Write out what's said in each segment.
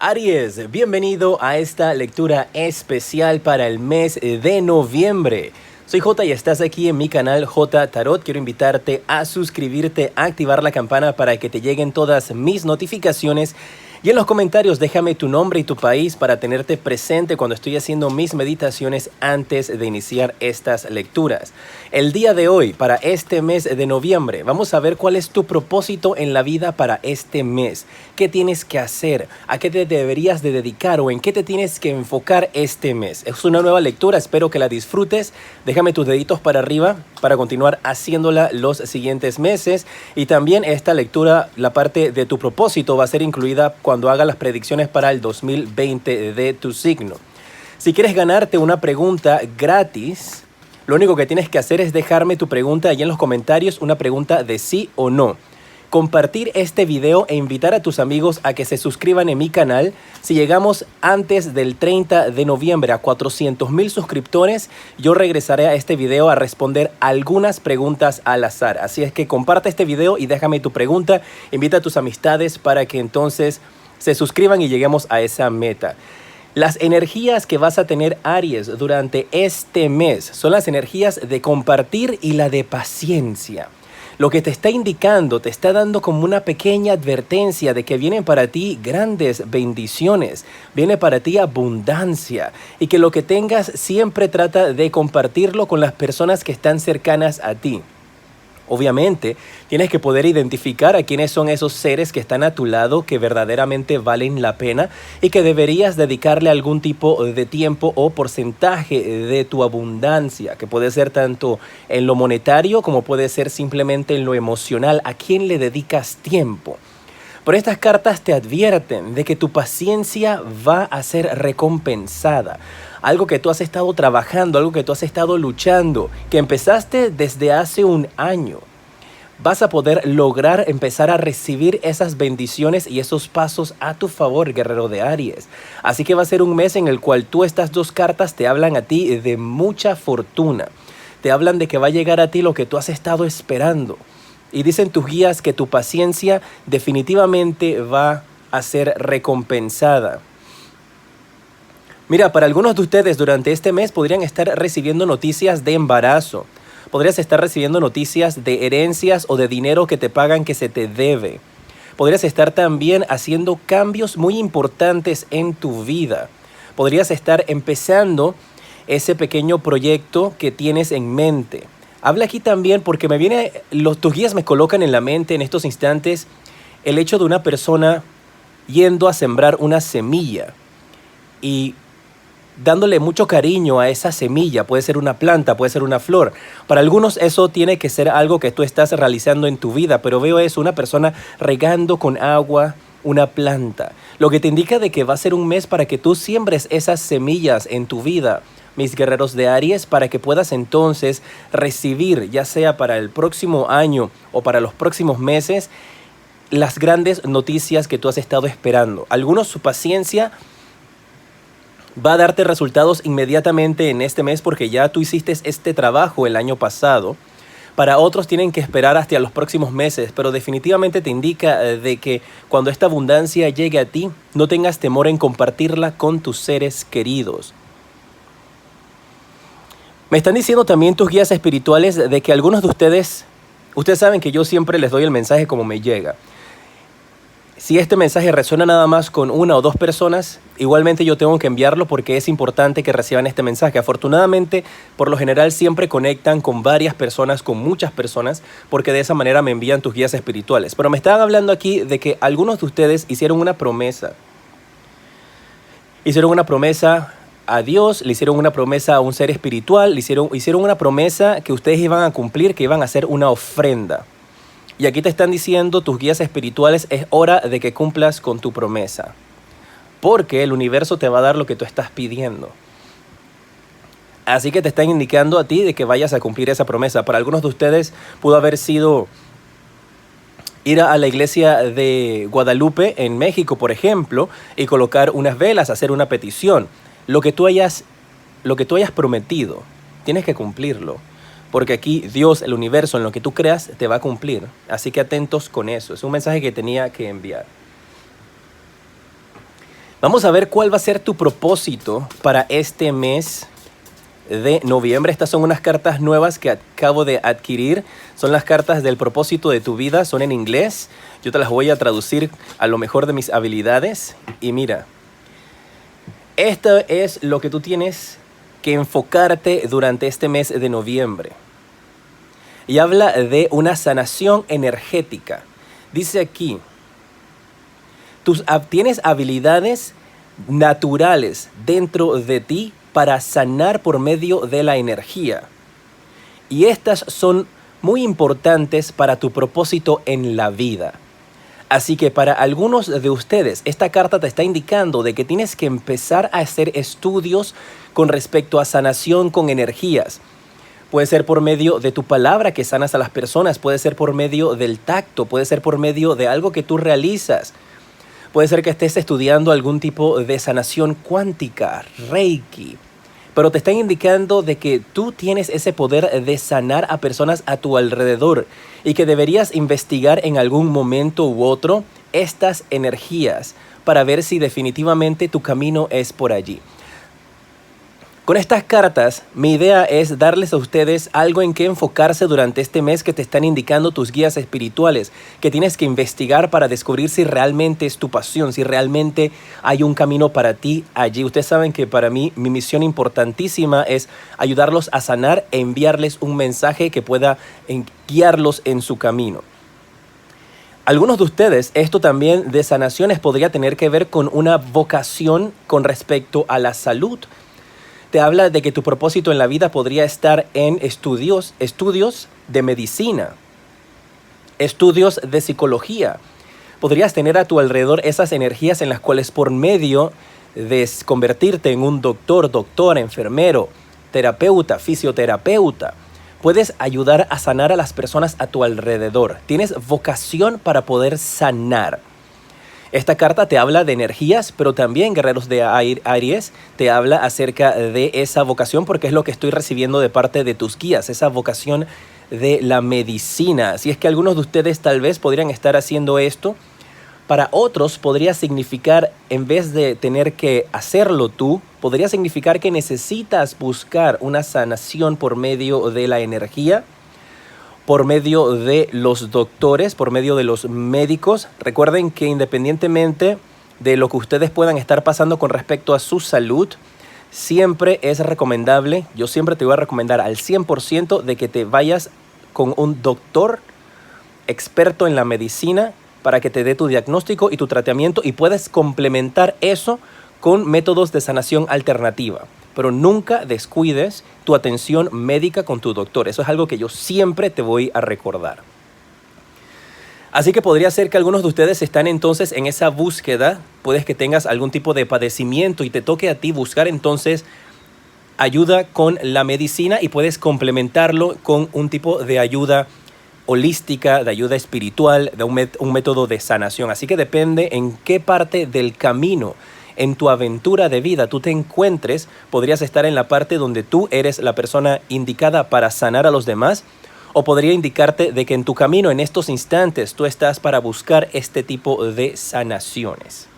Aries, bienvenido a esta lectura especial para el mes de noviembre. Soy J y estás aquí en mi canal J Tarot. Quiero invitarte a suscribirte, a activar la campana para que te lleguen todas mis notificaciones. Y en los comentarios déjame tu nombre y tu país para tenerte presente cuando estoy haciendo mis meditaciones antes de iniciar estas lecturas. El día de hoy, para este mes de noviembre, vamos a ver cuál es tu propósito en la vida para este mes. ¿Qué tienes que hacer? ¿A qué te deberías de dedicar o en qué te tienes que enfocar este mes? Es una nueva lectura, espero que la disfrutes. Déjame tus deditos para arriba para continuar haciéndola los siguientes meses. Y también esta lectura, la parte de tu propósito, va a ser incluida cuando haga las predicciones para el 2020 de tu signo. Si quieres ganarte una pregunta gratis, lo único que tienes que hacer es dejarme tu pregunta ahí en los comentarios, una pregunta de sí o no. Compartir este video e invitar a tus amigos a que se suscriban en mi canal. Si llegamos antes del 30 de noviembre a 400,000 suscriptores, yo regresaré a este video a responder algunas preguntas al azar. Así es que comparte este video y déjame tu pregunta. Invita a tus amistades para que entonces se suscriban y lleguemos a esa meta. Las energías que vas a tener, Aries, durante este mes son las energías de compartir y la de paciencia. Lo que te está indicando, te está dando como una pequeña advertencia de que vienen para ti grandes bendiciones, viene para ti abundancia y que lo que tengas siempre trata de compartirlo con las personas que están cercanas a ti. Obviamente, tienes que poder identificar a quiénes son esos seres que están a tu lado, que verdaderamente valen la pena y que deberías dedicarle algún tipo de tiempo o porcentaje de tu abundancia, que puede ser tanto en lo monetario como puede ser simplemente en lo emocional. ¿A quién le dedicas tiempo? Pero estas cartas te advierten de que tu paciencia va a ser recompensada. Algo que tú has estado trabajando, algo que tú has estado luchando, que empezaste desde hace un año. Vas a poder lograr empezar a recibir esas bendiciones y esos pasos a tu favor, guerrero de Aries. Así que va a ser un mes en el cual estas dos cartas te hablan a ti de mucha fortuna. Te hablan de que va a llegar a ti lo que tú has estado esperando. Y dicen tus guías que tu paciencia definitivamente va a ser recompensada. Mira, para algunos de ustedes durante este mes podrían estar recibiendo noticias de embarazo. Podrías estar recibiendo noticias de herencias o de dinero que te pagan que se te debe. Podrías estar también haciendo cambios muy importantes en tu vida. Podrías estar empezando ese pequeño proyecto que tienes en mente. Habla aquí también porque tus guías me colocan en la mente en estos instantes el hecho de una persona yendo a sembrar una semilla y dándole mucho cariño a esa semilla. Puede ser una planta, puede ser una flor. Para algunos eso tiene que ser algo que tú estás realizando en tu vida, pero veo eso, una persona regando con agua una planta. Lo que te indica de que va a ser un mes para que tú siembres esas semillas en tu vida, mis guerreros de Aries, para que puedas entonces recibir, ya sea para el próximo año o para los próximos meses, las grandes noticias que tú has estado esperando. Algunos su paciencia va a darte resultados inmediatamente en este mes porque ya tú hiciste este trabajo el año pasado. Para otros tienen que esperar hasta los próximos meses, pero definitivamente te indica de que cuando esta abundancia llegue a ti, no tengas temor en compartirla con tus seres queridos. Me están diciendo también tus guías espirituales de que algunos de ustedes saben que yo siempre les doy el mensaje como me llega. Si este mensaje resuena nada más con una o dos personas, igualmente yo tengo que enviarlo porque es importante que reciban este mensaje. Afortunadamente, por lo general siempre conectan con varias personas, con muchas personas, porque de esa manera me envían tus guías espirituales. Pero me estaban hablando aquí de que algunos de ustedes hicieron una promesa. Hicieron una promesa a Dios, le hicieron una promesa a un ser espiritual, hicieron una promesa que ustedes iban a cumplir, que iban a hacer una ofrenda. Y aquí te están diciendo tus guías espirituales, es hora de que cumplas con tu promesa. Porque el universo te va a dar lo que tú estás pidiendo. Así que te están indicando a ti de que vayas a cumplir esa promesa. Para algunos de ustedes pudo haber sido ir a la iglesia de Guadalupe en México, por ejemplo, y colocar unas velas, hacer una petición. Lo que tú hayas prometido, tienes que cumplirlo. Porque aquí Dios, el universo, en lo que tú creas, te va a cumplir. Así que atentos con eso. Es un mensaje que tenía que enviar. Vamos a ver cuál va a ser tu propósito para este mes de noviembre. Estas son unas cartas nuevas que acabo de adquirir. Son las cartas del propósito de tu vida. Son en inglés. Yo te las voy a traducir a lo mejor de mis habilidades. Y mira, esto es lo que tú tienes que enfocarte durante este mes de noviembre. Y habla de una sanación energética. Dice aquí, tienes habilidades naturales dentro de ti para sanar por medio de la energía. Y estas son muy importantes para tu propósito en la vida. Así que para algunos de ustedes, esta carta te está indicando de que tienes que empezar a hacer estudios con respecto a sanación con energías. Puede ser por medio de tu palabra que sanas a las personas, puede ser por medio del tacto, puede ser por medio de algo que tú realizas. Puede ser que estés estudiando algún tipo de sanación cuántica, Reiki. Pero te están indicando de que tú tienes ese poder de sanar a personas a tu alrededor y que deberías investigar en algún momento u otro estas energías para ver si definitivamente tu camino es por allí. Con estas cartas, mi idea es darles a ustedes algo en que enfocarse durante este mes que te están indicando tus guías espirituales, que tienes que investigar para descubrir si realmente es tu pasión, si realmente hay un camino para ti allí. Ustedes saben que para mí, mi misión importantísima es ayudarlos a sanar e enviarles un mensaje que pueda guiarlos en su camino. Algunos de ustedes, esto también de sanaciones podría tener que ver con una vocación con respecto a la salud. Te habla de que tu propósito en la vida podría estar en estudios de medicina, estudios de psicología. Podrías tener a tu alrededor esas energías en las cuales por medio de convertirte en un doctor, enfermero, terapeuta, fisioterapeuta, puedes ayudar a sanar a las personas a tu alrededor. Tienes vocación para poder sanar. Esta carta te habla de energías, pero también, guerreros de Aries, te habla acerca de esa vocación porque es lo que estoy recibiendo de parte de tus guías, esa vocación de la medicina. Así es que algunos de ustedes tal vez podrían estar haciendo esto. Para otros podría significar, en vez de tener que hacerlo tú, podría significar que necesitas buscar una sanación por medio de la energía, por medio de los doctores, por medio de los médicos. Recuerden que independientemente de lo que ustedes puedan estar pasando con respecto a su salud, siempre es recomendable, yo siempre te voy a recomendar al 100% de que te vayas con un doctor experto en la medicina para que te dé tu diagnóstico y tu tratamiento y puedes complementar eso con métodos de sanación alternativa. Pero nunca descuides tu atención médica con tu doctor. Eso es algo que yo siempre te voy a recordar. Así que podría ser que algunos de ustedes están entonces en esa búsqueda. Puedes que tengas algún tipo de padecimiento y te toque a ti buscar entonces ayuda con la medicina y puedes complementarlo con un tipo de ayuda holística, de ayuda espiritual, de un método de sanación. Así que depende en qué parte del camino en tu aventura de vida tú te encuentres. Podrías estar en la parte donde tú eres la persona indicada para sanar a los demás, o podría indicarte de que en tu camino en estos instantes tú estás para buscar este tipo de sanaciones.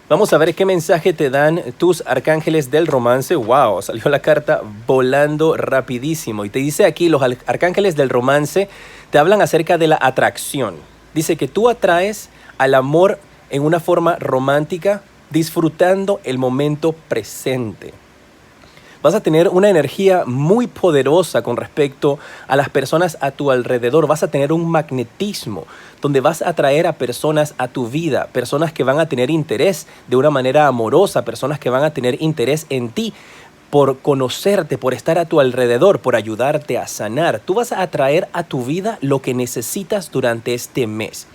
Vamos a ver qué mensaje te dan tus arcángeles del romance. ¡Wow! Salió la carta volando rapidísimo. Y te dice aquí, los arcángeles del romance te hablan acerca de la atracción. Dice que tú atraes al amor en una forma romántica, disfrutando el momento presente. Vas a tener una energía muy poderosa con respecto a las personas a tu alrededor. Vas a tener un magnetismo donde vas a atraer a personas a tu vida, personas que van a tener interés de una manera amorosa, personas que van a tener interés en ti por conocerte, por estar a tu alrededor, por ayudarte a sanar. Tú vas a atraer a tu vida lo que necesitas durante este mes.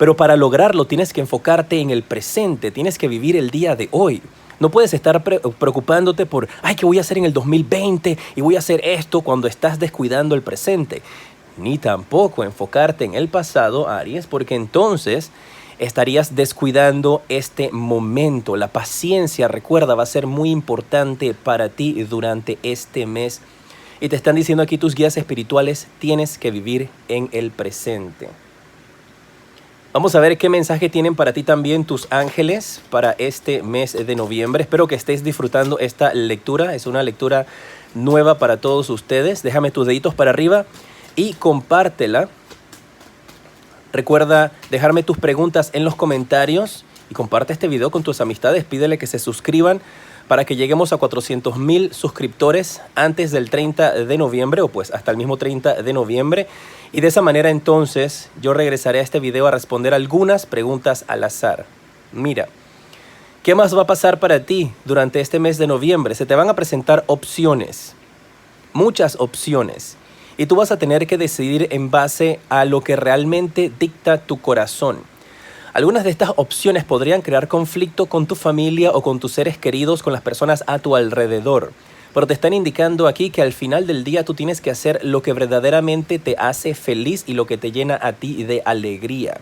Pero para lograrlo tienes que enfocarte en el presente, tienes que vivir el día de hoy. No puedes estar preocupándote por, ¿qué voy a hacer en el 2020? Y voy a hacer esto cuando estás descuidando el presente. Ni tampoco enfocarte en el pasado, Aries, porque entonces estarías descuidando este momento. La paciencia, recuerda, va a ser muy importante para ti durante este mes. Y te están diciendo aquí tus guías espirituales, tienes que vivir en el presente. Vamos a ver qué mensaje tienen para ti también tus ángeles para este mes de noviembre. Espero que estés disfrutando esta lectura. Es una lectura nueva para todos ustedes. Déjame tus deditos para arriba y compártela. Recuerda dejarme tus preguntas en los comentarios y comparte este video con tus amistades. Pídele que se suscriban para que lleguemos a 400,000 suscriptores antes del 30 de noviembre o pues hasta el mismo 30 de noviembre. Y de esa manera entonces yo regresaré a este video a responder algunas preguntas al azar. Mira, ¿qué más va a pasar para ti durante este mes de noviembre? Se te van a presentar opciones, muchas opciones. Y tú vas a tener que decidir en base a lo que realmente dicta tu corazón. Algunas de estas opciones podrían crear conflicto con tu familia o con tus seres queridos, con las personas a tu alrededor. Pero te están indicando aquí que al final del día tú tienes que hacer lo que verdaderamente te hace feliz y lo que te llena a ti de alegría.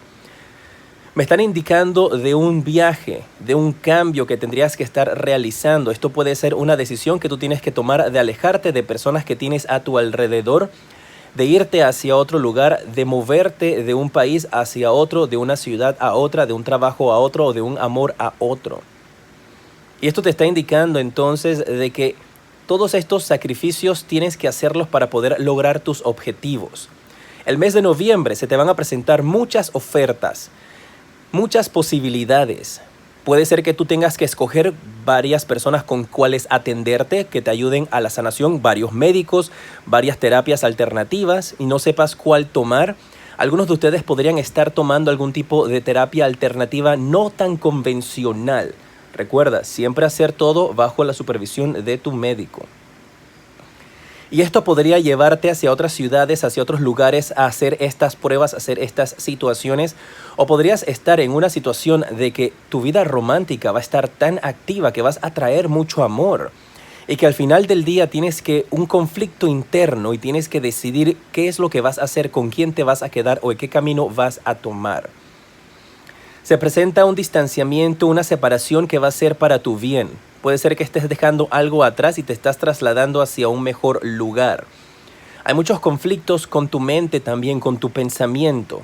Me están indicando de un viaje, de un cambio que tendrías que estar realizando. Esto puede ser una decisión que tú tienes que tomar de alejarte de personas que tienes a tu alrededor, de irte hacia otro lugar, de moverte de un país hacia otro, de una ciudad a otra, de un trabajo a otro o de un amor a otro. Y esto te está indicando entonces de que todos estos sacrificios tienes que hacerlos para poder lograr tus objetivos. El mes de noviembre se te van a presentar muchas ofertas, muchas posibilidades. Puede ser que tú tengas que escoger varias personas con cuales atenderte, que te ayuden a la sanación, varios médicos, varias terapias alternativas y no sepas cuál tomar. Algunos de ustedes podrían estar tomando algún tipo de terapia alternativa no tan convencional. Recuerda, siempre hacer todo bajo la supervisión de tu médico. Y esto podría llevarte hacia otras ciudades, hacia otros lugares a hacer estas pruebas, a hacer estas situaciones. O podrías estar en una situación de que tu vida romántica va a estar tan activa que vas a atraer mucho amor. Y que al final del día tienes un conflicto interno y tienes que decidir qué es lo que vas a hacer, con quién te vas a quedar o en qué camino vas a tomar. Se presenta un distanciamiento, una separación que va a ser para tu bien. Puede ser que estés dejando algo atrás y te estás trasladando hacia un mejor lugar. Hay muchos conflictos con tu mente también, con tu pensamiento.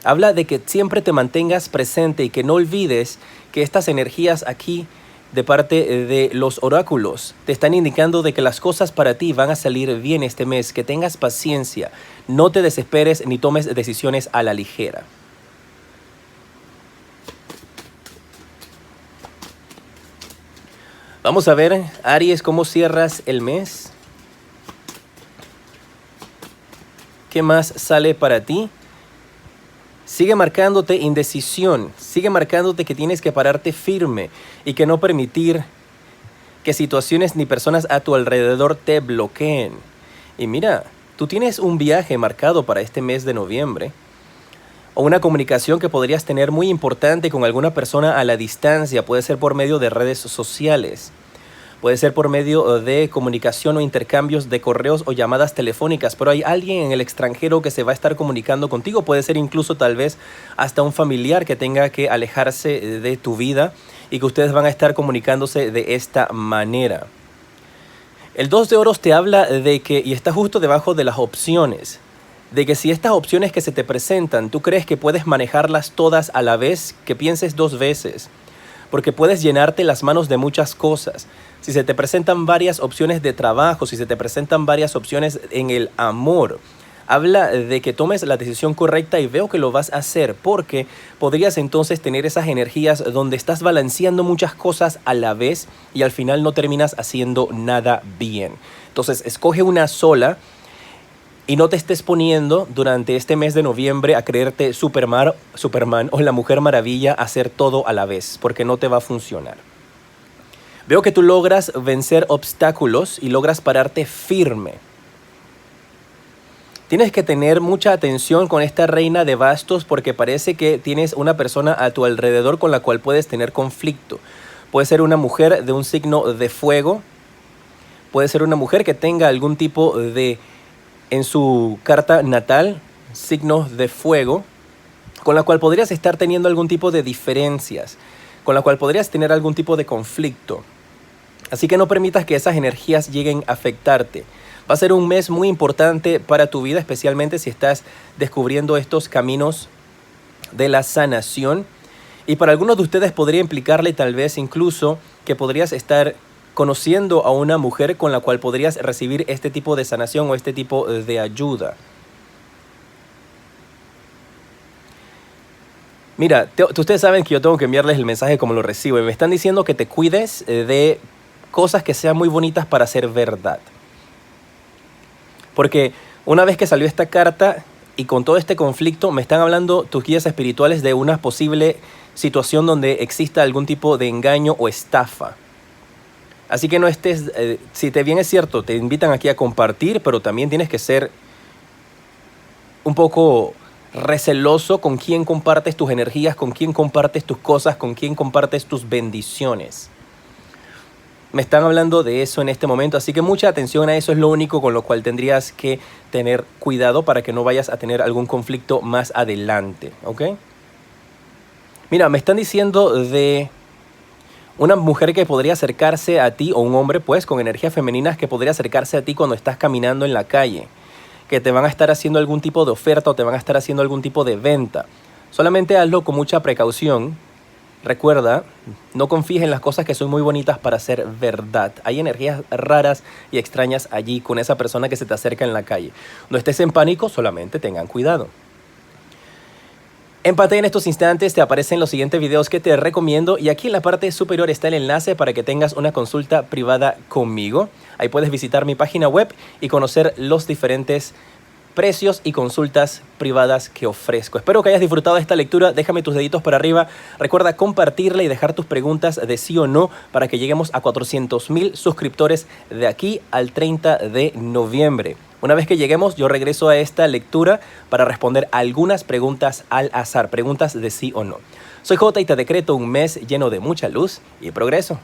Habla de que siempre te mantengas presente y que no olvides que estas energías aquí, de parte de los oráculos, te están indicando de que las cosas para ti van a salir bien este mes, que tengas paciencia, no te desesperes ni tomes decisiones a la ligera. Vamos a ver, Aries, cómo cierras el mes. ¿Qué más sale para ti? Sigue marcándote indecisión, sigue marcándote que tienes que pararte firme y que no permitir que situaciones ni personas a tu alrededor te bloqueen. Y mira, tú tienes un viaje marcado para este mes de noviembre, o una comunicación que podrías tener muy importante con alguna persona a la distancia. Puede ser por medio de redes sociales, puede ser por medio de comunicación o intercambios de correos o llamadas telefónicas, pero hay alguien en el extranjero que se va a estar comunicando contigo. Puede ser incluso tal vez hasta un familiar que tenga que alejarse de tu vida y que ustedes van a estar comunicándose de esta manera. El 2 de oros te habla de que, y está justo debajo de las opciones, de que si estas opciones que se te presentan, tú crees que puedes manejarlas todas a la vez, que pienses 2 veces, porque puedes llenarte las manos de muchas cosas. Si se te presentan varias opciones de trabajo, si se te presentan varias opciones en el amor, habla de que tomes la decisión correcta y veo que lo vas a hacer, porque podrías entonces tener esas energías donde estás balanceando muchas cosas a la vez y al final no terminas haciendo nada bien. Entonces, escoge una sola. Y no te estés poniendo durante este mes de noviembre a creerte Superman o la Mujer Maravilla, a hacer todo a la vez, porque no te va a funcionar. Veo que tú logras vencer obstáculos y logras pararte firme. Tienes que tener mucha atención con esta reina de bastos, porque parece que tienes una persona a tu alrededor con la cual puedes tener conflicto. Puede ser una mujer de un signo de fuego, puede ser una mujer que tenga algún tipo de, en su carta natal, signos de fuego, con la cual podrías estar teniendo algún tipo de diferencias, con la cual podrías tener algún tipo de conflicto. Así que no permitas que esas energías lleguen a afectarte. Va a ser un mes muy importante para tu vida, especialmente si estás descubriendo estos caminos de la sanación. Y para algunos de ustedes podría implicarle tal vez incluso que podrías estar conociendo a una mujer con la cual podrías recibir este tipo de sanación o este tipo de ayuda. Mira, ustedes saben que yo tengo que enviarles el mensaje como lo recibo. Y me están diciendo que te cuides de cosas que sean muy bonitas para ser verdad. Porque una vez que salió esta carta y con todo este conflicto, me están hablando tus guías espirituales de una posible situación donde exista algún tipo de engaño o estafa. Así que no estés, si te bien es cierto, te invitan aquí a compartir, pero también tienes que ser un poco receloso con quién compartes tus energías, con quién compartes tus cosas, con quién compartes tus bendiciones. Me están hablando de eso en este momento, así que mucha atención a eso, es lo único con lo cual tendrías que tener cuidado para que no vayas a tener algún conflicto más adelante, ¿ok? Mira, me están diciendo de una mujer que podría acercarse a ti, o un hombre pues con energías femeninas que podría acercarse a ti cuando estás caminando en la calle, que te van a estar haciendo algún tipo de oferta o te van a estar haciendo algún tipo de venta. Solamente hazlo con mucha precaución. Recuerda, no confíes en las cosas que son muy bonitas para ser verdad. Hay energías raras y extrañas allí con esa persona que se te acerca en la calle. No estés en pánico, solamente tengan cuidado. En pantalla en estos instantes te aparecen los siguientes videos que te recomiendo y aquí en la parte superior está el enlace para que tengas una consulta privada conmigo. Ahí puedes visitar mi página web y conocer los diferentes precios y consultas privadas que ofrezco. Espero que hayas disfrutado de esta lectura. Déjame tus deditos para arriba. Recuerda compartirla y dejar tus preguntas de sí o no para que lleguemos a 400,000 suscriptores de aquí al 30 de noviembre. Una vez que lleguemos, yo regreso a esta lectura para responder algunas preguntas al azar, preguntas de sí o no. Soy Jota y te decreto un mes lleno de mucha luz y progreso.